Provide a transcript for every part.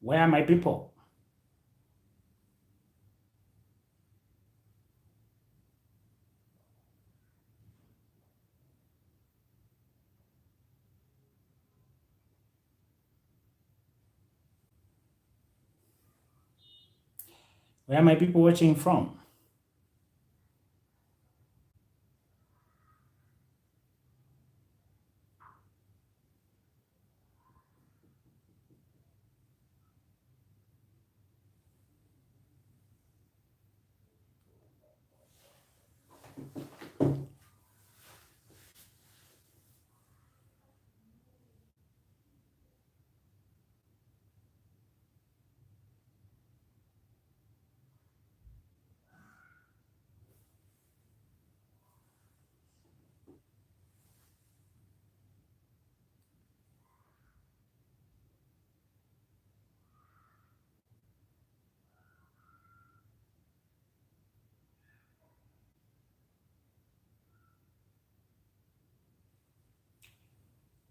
Where are my people? Where are my people watching from?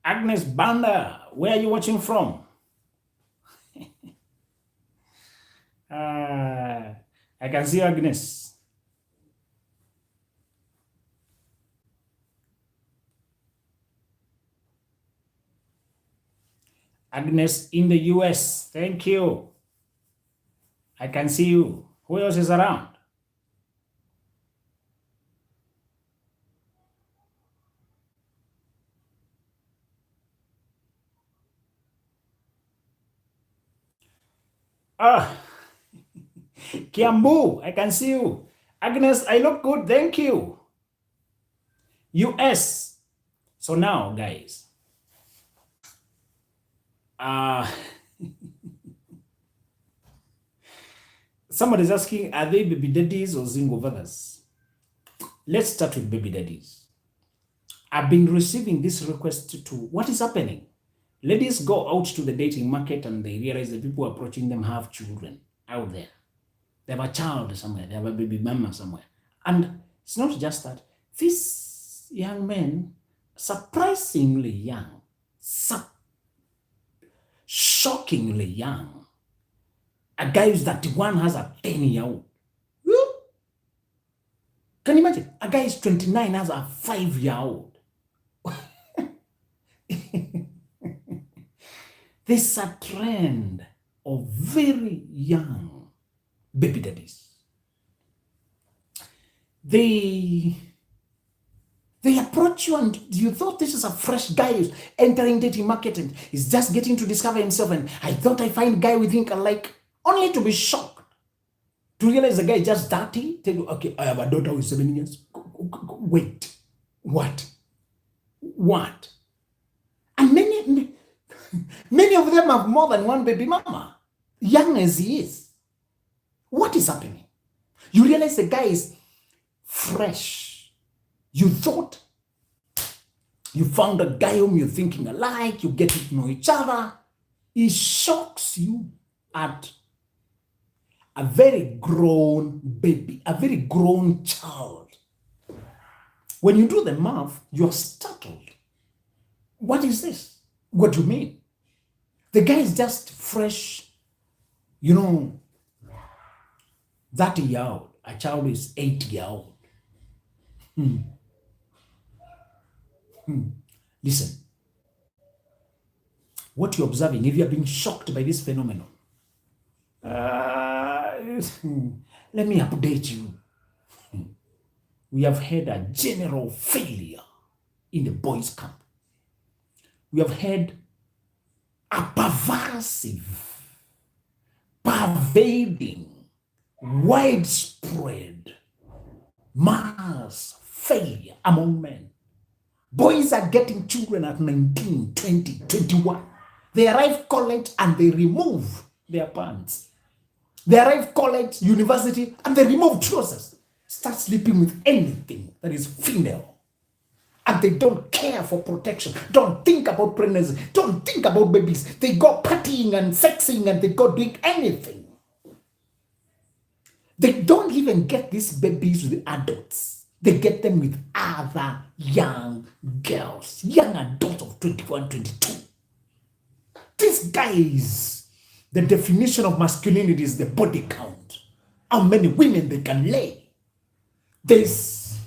Agnes Banda, where are you watching from? I can see Agnes. Agnes in the US. Thank you. I can see you. Who else is around? Ah, Kiambu, I can see you. Agnes, I look good. Thank you. US. So now, guys, somebody's asking, are they baby daddies or single fathers? Let's start with baby daddies. I've been receiving this request to what is happening? Ladies go out to the dating market and they realize the people approaching them have children out there. They have a child somewhere. They have a baby mama somewhere. And it's not just that. These young men, surprisingly young, shockingly young. A guy who's 31 has a 10-year-old. Can you imagine? A guy is 29 has a 5-year-old. There's a trend of very young baby daddies. They approach you and you thought this is a fresh guy who's entering dating market and he's just getting to discover himself, and I thought I find a guy we think alike, only to be shocked to realize the guy is just dirty. Tell you, okay, I have a daughter with 7 years. Wait, what? And many of them have more than one baby mama, young as he is. What is happening? You realize the guy is fresh. You thought you found a guy whom you're thinking alike, you get to know each other. He shocks you at a very grown baby, a very grown child. When you do the math, you're startled. What is this? What do you mean? The guy is just fresh, 30-year-old. A child is 8-year-old. Listen, what you're observing, if you're being shocked by this phenomenon, let me update you. We have had a general failure in the boys' camp. We have had a pervasive, pervading, widespread mass failure among men. Boys are getting children at 19, 20, 21. They arrive college and they remove their pants. They arrive college, university, and they remove trousers. Start sleeping with anything that is female. And they don't care for protection, don't think about pregnancy, don't think about babies. They go partying and sexing and they go doing anything. They don't even get these babies with adults. They get them with other young girls, young adults of 21, 22. These guys The definition of masculinity is the body count. How many women they can lay. There's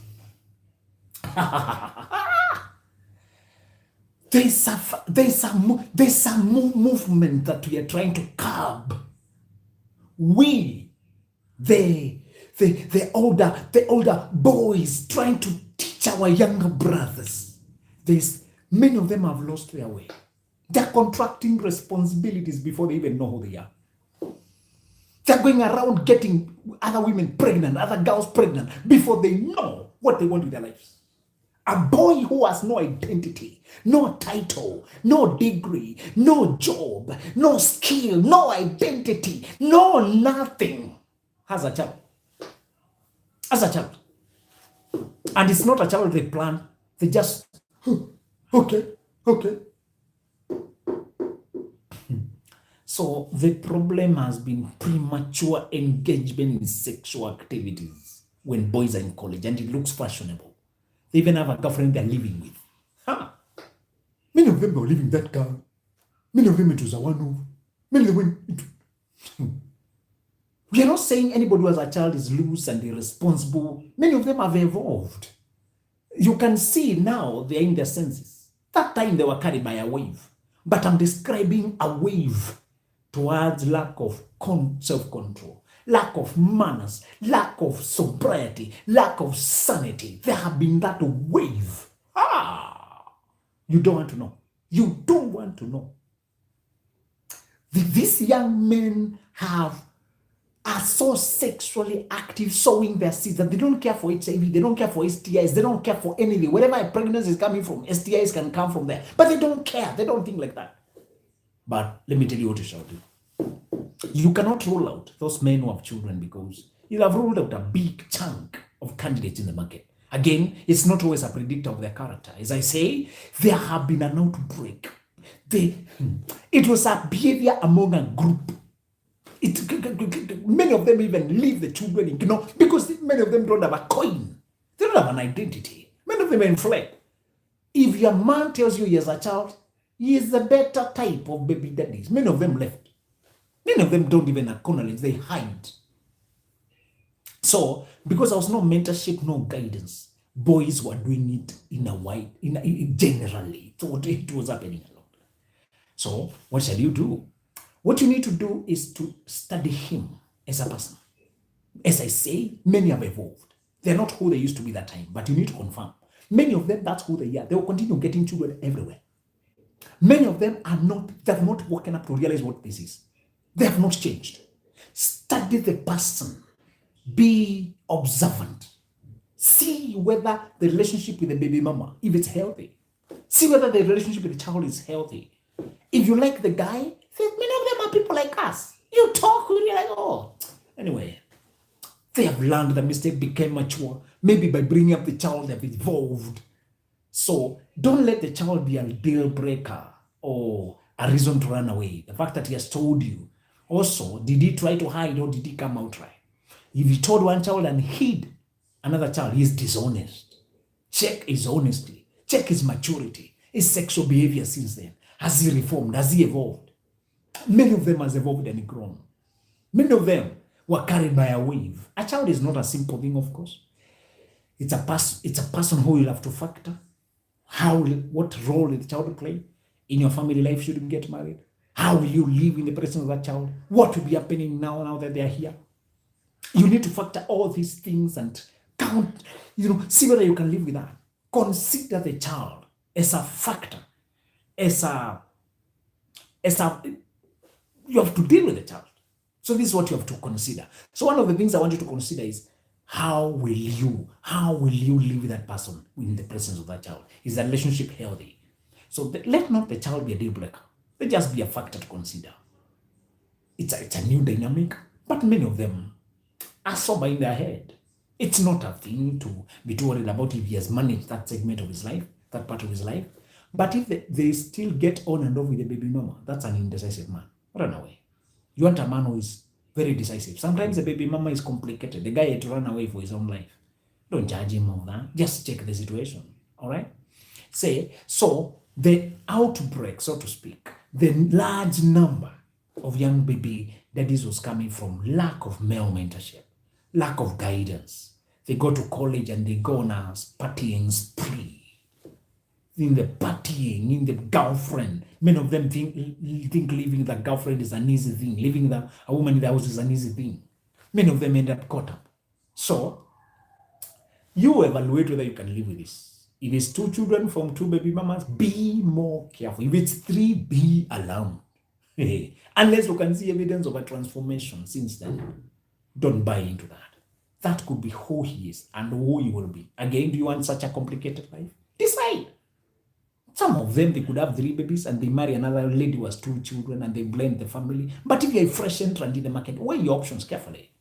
a movement that we are trying to curb. We, the older boys, trying to teach our younger brothers. Many of them have lost their way. They're contracting responsibilities before they even know who they are. They're going around getting other women pregnant, other girls pregnant, before they know what they want with their lives. A boy who has no identity, no title, no degree, no job, no skill, no identity, no nothing, has a child. As a child. And it's not a child they plan. They just, okay. So the problem has been premature engagement in sexual activities when boys are in college, and it looks fashionable. They even have a girlfriend they're living with. Many of them were living that girl. Many of them it was a one-off. Many of them we are not saying anybody who has a child is loose and irresponsible. Many of them have evolved. You can see now they're in their senses. That time they were carried by a wave. But I'm describing a wave towards lack of self-control, lack of manners, lack of sobriety, lack of sanity. There have been that wave. You don't want to know. You don't want to know. These young men are so sexually active, sowing their seeds that they don't care for HIV, they don't care for STIs, they don't care for anything. Wherever a pregnancy is coming from, STIs can come from there. But they don't care. They don't think like that. But let me tell you what you shall do. You cannot rule out those men who have children because you have ruled out a big chunk of candidates in the market. Again, it's not always a predictor of their character. As I say, there have been an outbreak. It was a behavior among a group. Many of them even leave the children, because many of them don't have a coin. They don't have an identity. Many of them are fled. If your man tells you he has a child, he is a better type of baby daddies. Many of them left. Many of them don't even acknowledge, they hide. So, because there was no mentorship, no guidance, boys were doing it generally. So it was happening a lot. So, what shall you do? What you need to do is to study him as a person. As I say, many have evolved. They're not who they used to be that time, but you need to confirm. Many of them, that's who they are. They will continue getting children everywhere. Many of them they have not woken up to realize what this is. They have not changed. Study the person. Be observant. See whether the relationship with the baby mama, if it's healthy. See whether the relationship with the child is healthy. If you like the guy, many of them are people like us. You talk, you're like, oh. Anyway, they have learned the mistake, became mature. Maybe by bringing up the child, they've evolved. So don't let the child be a deal breaker or a reason to run away. The fact that he has told you. Also, did he try to hide or did he come out right? If he told one child and hid another child, he is dishonest. Check his honesty. Check his maturity, his sexual behavior since then. Has he reformed? Has he evolved? Many of them has evolved and grown. Many of them were carried by a wave. A child is not a simple thing, of course. It's a person who will have to factor. What role will the child play in your family life should you get married? How will you live in the presence of that child? What will be happening now that they are here? You need to factor all these things and count, see whether you can live with that. Consider the child as a factor, you have to deal with the child. So this is what you have to consider. So one of the things I want you to consider is how will you live with that person in the presence of that child? Is the relationship healthy? So let not the child be a deal breaker. Let just be a factor to consider. It's a new dynamic, but many of them are sober in their head. It's not a thing to be too worried about if he has managed that segment of his life, that part of his life. But if they still get on and off with the baby mama, that's an indecisive man. Run away. You want a man who is very decisive. Sometimes the baby mama is complicated. The guy had to run away for his own life. Don't judge him on that. Just check the situation. All right? So the outbreak, so to speak, the large number of young baby daddies was coming from lack of male mentorship, lack of guidance. They go to college and they go on a partying spree. In the partying, in the girlfriend. Many of them think leaving the girlfriend is an easy thing. Leaving a woman in the house is an easy thing. Many of them end up caught up. So, you evaluate whether you can live with this. If it's 2 children from 2 baby mamas, be more careful. If it's 3, be alarmed. Unless you can see evidence of a transformation since then, don't buy into that. That could be who he is and who he will be. Again, do you want such a complicated life? Decide. Some of them, they could have 3 babies and they marry another lady who has 2 children and they blend the family. But if you're a fresh entrant in the market, weigh your options carefully.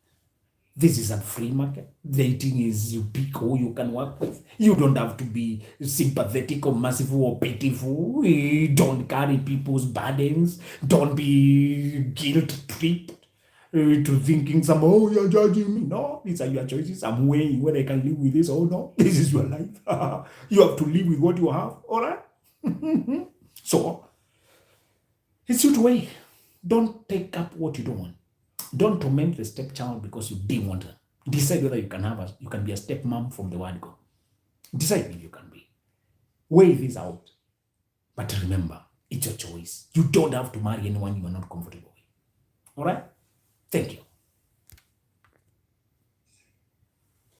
This is a free market. Dating is you pick who you can work with. You don't have to be sympathetic or merciful or pitiful. Don't carry people's burdens. Don't be guilt-tripped to thinking you're judging me. No, these are your choices. I'm weighing whether I can live with this or not. This is your life. You have to live with what you have. All right? So, it's your way. Don't take up what you don't want. Don't torment the stepchild because you didn't want her. Decide whether you can be a stepmom from the word go. Decide if you can be. Weigh this out. But remember, it's your choice. You don't have to marry anyone you are not comfortable with. All right? Thank you.